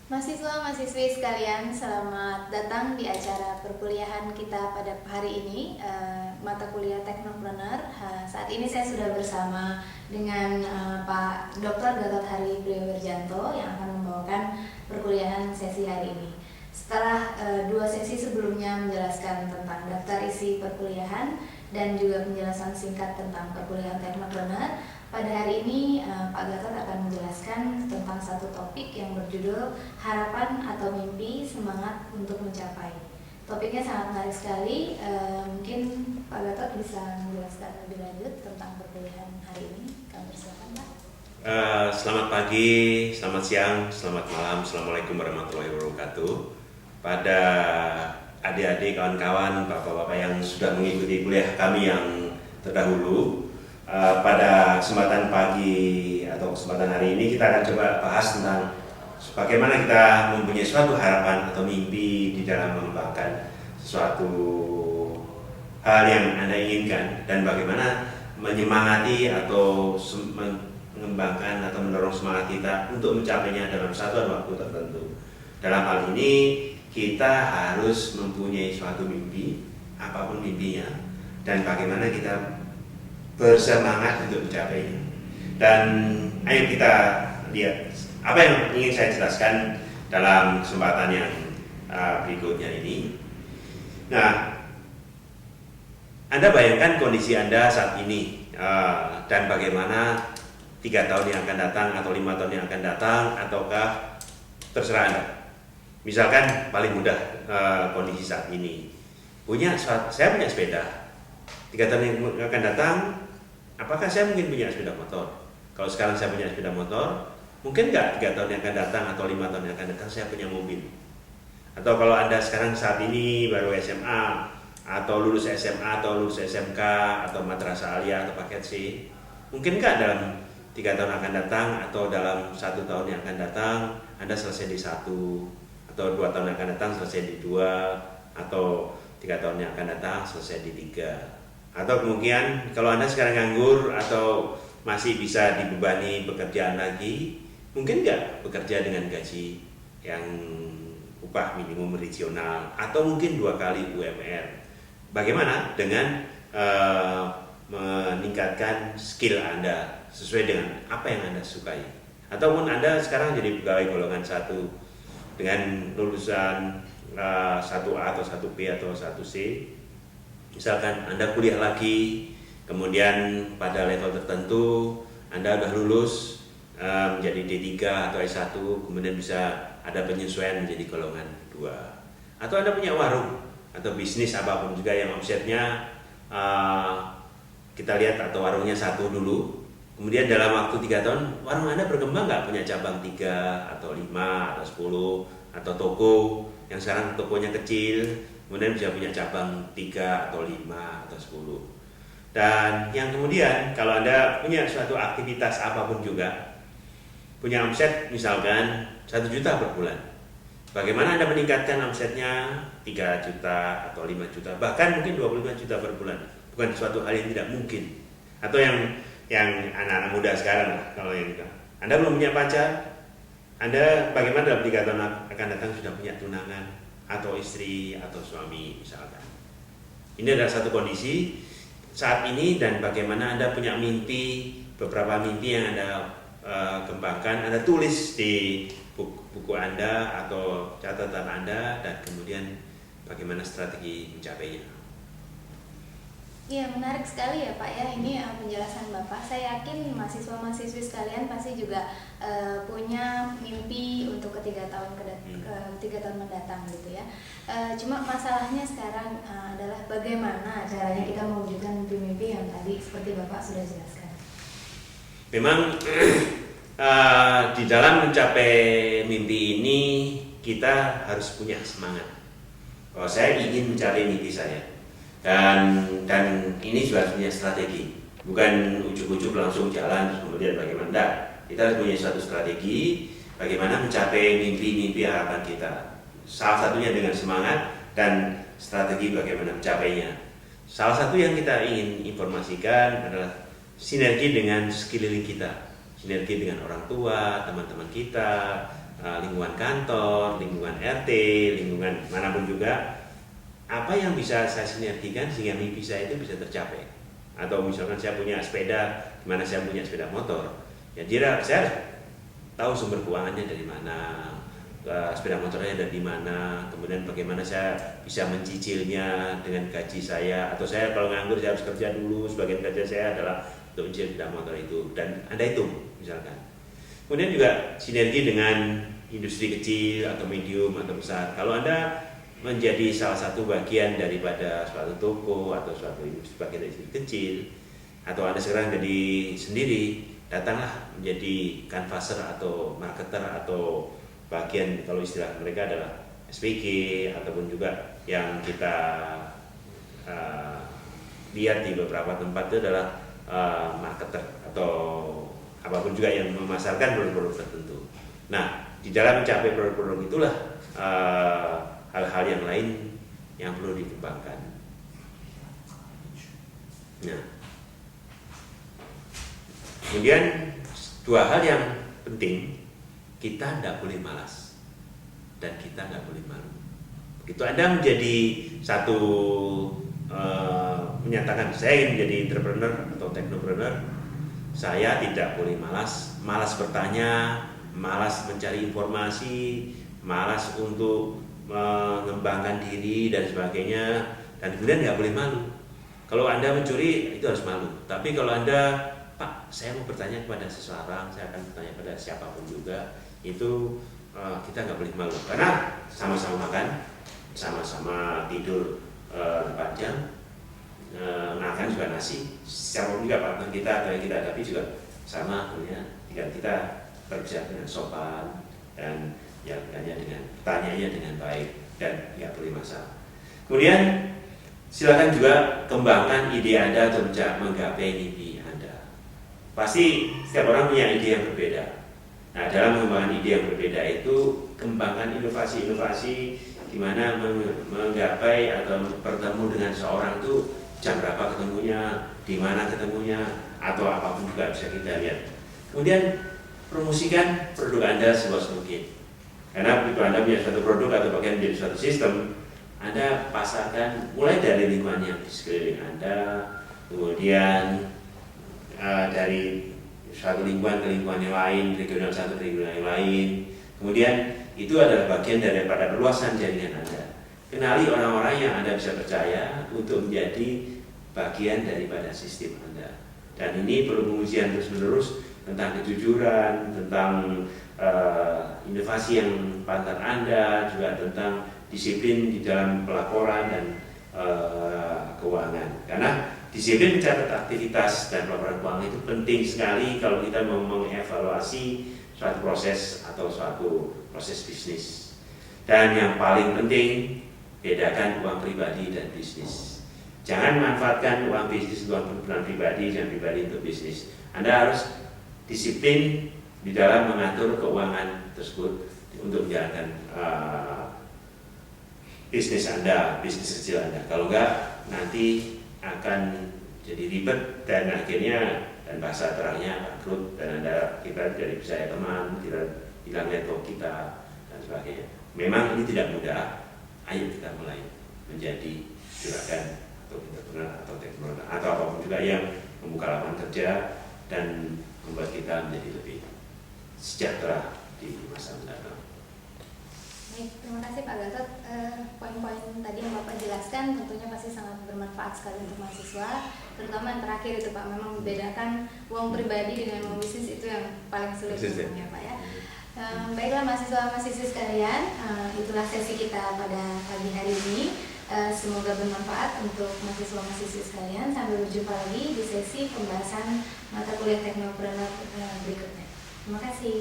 Mahasiswa-mahasiswi sekalian, selamat datang di acara perkuliahan kita pada hari ini, mata kuliah Teknopreneur. Saat ini saya sudah bersama dengan Pak Dr. Gatot Hari Priyowerjanto yang akan membawakan perkuliahan sesi hari ini. Setelah dua sesi sebelumnya menjelaskan tentang daftar isi perkuliahan dan juga penjelasan singkat tentang perkuliahan Teknopreneur, pada hari ini Pak Gatot akan menjelaskan tentang satu topik yang berjudul Harapan atau Mimpi Semangat untuk Mencapai. Topiknya sangat menarik sekali. Mungkin Pak Gatot bisa menjelaskan lebih lanjut tentang perkuliahan hari ini. Kami persilakan, Pak. Selamat pagi, selamat siang, selamat malam. Assalamualaikum warahmatullahi wabarakatuh. Pada adik-adik, kawan-kawan, bapak-bapak yang sudah mengikuti kuliah kami yang terdahulu, pada kesempatan pagi atau kesempatan hari ini kita akan coba bahas tentang bagaimana kita mempunyai suatu harapan atau mimpi di dalam mengembangkan sesuatu hal yang Anda inginkan, dan bagaimana menyemangati atau mengembangkan atau mendorong semangat kita untuk mencapainya dalam satuan waktu tertentu. Dalam hal ini kita harus mempunyai suatu mimpi, apapun mimpinya, dan bagaimana kita bersemangat untuk mencapainya. Dan ayo kita lihat apa yang ingin saya jelaskan dalam kesempatan yang berikutnya ini. Nah, Anda bayangkan kondisi Anda saat ini, dan bagaimana 3 tahun yang akan datang atau 5 tahun yang akan datang, ataukah terserah Anda. Misalkan paling mudah, kondisi saat ini, saya punya sepeda. 3 tahun yang akan datang, apakah saya mungkin punya sepeda motor? Kalau sekarang saya punya sepeda motor, mungkin nggak 3 tahun yang akan datang atau 5 tahun yang akan datang saya punya mobil? Atau kalau Anda sekarang saat ini baru SMA, atau lulus SMA, atau lulus SMK, atau madrasah aliyah, atau paket C, mungkin nggak dalam 3 tahun akan datang, atau dalam 1 tahun yang akan datang, Anda selesai di 1, atau 2 tahun yang akan datang selesai di 2, atau 3 tahun yang akan datang selesai di 3. Atau kemungkinan kalau Anda sekarang nganggur atau masih bisa dibebani pekerjaan lagi, mungkin nggak bekerja dengan gaji yang upah minimum regional, atau mungkin 2 kali UMR. Bagaimana dengan meningkatkan skill Anda sesuai dengan apa yang Anda sukai? Ataupun Anda sekarang jadi pegawai golongan 1 dengan lulusan 1A atau 1B atau 1C. Misalkan Anda kuliah lagi, kemudian pada level tertentu Anda sudah lulus menjadi D3 atau S1, kemudian bisa ada penyesuaian menjadi golongan 2. Atau Anda punya warung atau bisnis apapun juga yang omsetnya kita lihat, atau warungnya 1 dulu, kemudian dalam waktu 3 tahun warung Anda berkembang nggak, punya cabang 3 atau 5 atau 10, atau toko yang sekarang tokonya kecil kemudian bisa punya cabang 3 atau 5 atau 10. Dan yang kemudian kalau Anda punya suatu aktivitas apapun juga, punya omset misalkan 1 juta per bulan, bagaimana Anda meningkatkan omsetnya 3 juta atau 5 juta, bahkan mungkin 25 juta per bulan? Bukan suatu hal yang tidak mungkin. Atau yang anak-anak muda sekarang lah, kalau yang Anda belum punya pacar, Anda bagaimana dalam 3 tahun akan datang sudah punya tunangan atau istri atau suami misalkan. Ini adalah satu kondisi saat ini, dan bagaimana Anda punya mimpi, beberapa mimpi yang Anda kembangkan, Anda tulis di buku Anda atau catatan Anda, dan kemudian bagaimana strategi mencapainya. Iya, menarik sekali ya Pak ya, ini penjelasan Bapak. Saya yakin mahasiswa-mahasiswi sekalian pasti juga punya mimpi untuk ketiga tahun mendatang gitu ya. Cuma masalahnya sekarang adalah bagaimana caranya kita mewujudkan mimpi-mimpi yang tadi seperti Bapak sudah jelaskan. Memang di dalam mencapai mimpi ini kita harus punya semangat. Kalau saya ingin mencapai mimpi saya, dan ini juga punya strategi, bukan ujuk-ujuk langsung jalan terus kemudian bagaimana. Enggak, kita harus punya suatu strategi bagaimana mencapai mimpi-mimpi harapan kita. Salah satunya dengan semangat, dan strategi bagaimana mencapainya. Salah satu yang kita ingin informasikan adalah sinergi dengan sekeliling kita, sinergi dengan orang tua, teman-teman kita, lingkungan kantor, lingkungan RT, lingkungan manapun juga, apa yang bisa saya sinergikan sehingga mimpi saya itu bisa tercapai. Atau misalkan saya punya sepeda, gimana saya punya sepeda motor, ya saya harus tahu sumber keuangannya dari mana, sepeda motornya dari mana, kemudian bagaimana saya bisa mencicilnya dengan gaji saya, atau saya kalau nganggur saya harus kerja dulu, sebagian kerja saya adalah untuk mencicil sepeda motor itu, dan Anda hitung misalkan. Kemudian juga sinergi dengan industri kecil atau medium atau besar. Kalau Anda menjadi salah satu bagian daripada suatu toko atau suatu industri bagian dari industri kecil, atau Anda sekarang jadi sendiri, datanglah menjadi canvasser atau marketer atau bagian, kalau istilah mereka adalah SPG, ataupun juga yang kita lihat di beberapa tempat itu adalah marketer atau apapun juga yang memasarkan produk-produk tertentu. Nah, di dalam mencapai produk-produk itulah hal-hal yang lain yang perlu dikembangkan. Nah, kemudian dua hal yang penting, kita tidak boleh malas dan kita tidak boleh malu. Begitu Anda menjadi satu menyatakan saya ingin menjadi entrepreneur atau technopreneur, saya tidak boleh malas bertanya, malas mencari informasi, malas untuk mengembangkan diri dan sebagainya, dan kemudian nggak boleh malu. Kalau Anda mencuri itu harus malu, tapi kalau Anda, Pak, saya mau bertanya kepada seseorang, saya akan bertanya kepada siapapun juga, itu kita nggak boleh malu, karena sama-sama makan, sama-sama tidur 4 jam, makan juga nasi, siapapun juga partner kita atau yang kita hadapi juga sama, tinggal kita berbicara dengan sopan dan ya tanyanya dengan baik dan nggak boleh masalah. Kemudian silakan juga kembangkan ide Anda untuk menggapai mimpi Anda. Pasti setiap orang punya ide yang berbeda. Nah, dalam mengembangkan ide yang berbeda itu, kembangkan inovasi-inovasi gimana menggapai atau bertemu dengan seorang itu jam berapa ketemunya, di mana ketemunya, atau apapun juga bisa kita lihat. Kemudian promosikan produk Anda seluas mungkin. Karena begitu Anda punya suatu produk atau bagian dari suatu sistem, Anda pasarkan mulai dari lingkungan yang di sekeliling Anda, kemudian dari suatu lingkungan ke lingkungan yang lain, regional satu ke regional yang lain. Kemudian itu adalah bagian daripada perluasan jaringan Anda. Kenali orang-orang yang Anda bisa percaya untuk menjadi bagian daripada sistem Anda. Dan ini perlu pengujian terus-menerus tentang kejujuran, tentang inovasi yang pantar Anda, juga tentang disiplin di dalam pelaporan dan keuangan. Karena disiplin mencatat aktivitas dan pelaporan keuangan itu penting sekali kalau kita mau mengevaluasi suatu proses atau suatu proses bisnis. Dan yang paling penting, bedakan uang pribadi dan bisnis. Jangan manfaatkan uang bisnis untuk kebutuhan pribadi dan pribadi untuk bisnis. Anda harus disiplin di dalam mengatur keuangan tersebut untuk menjalankan bisnis Anda, bisnis kecil Anda. Kalau enggak, nanti akan jadi ribet dan akhirnya, dan bahasa terangnya bangkrut, dan kita jadi percaya teman, kita hilang network kita dan sebagainya. Memang ini tidak mudah. Ayo kita mulai menjadi juragan atau entrepreneur atau teknologi atau apapun juga yang membuka lapangan kerja dan membuat kita menjadi lebih sejahtera di masa mendatang. Baik, terima kasih Pak Gatot. Poin-poin tadi yang Bapak jelaskan tentunya pasti sangat bermanfaat sekali untuk mahasiswa, terutama yang terakhir itu Pak, memang membedakan uang pribadi dengan uang bisnis itu yang paling sulit ya Pak ya. Baiklah mahasiswa-mahasiswi sekalian, itulah sesi kita pada pagi hari ini. Semoga bermanfaat untuk mahasiswa-mahasiswi sekalian. Sampai berjumpa lagi di sesi pembahasan mata kuliah teknopreneur berikutnya. Terima kasih.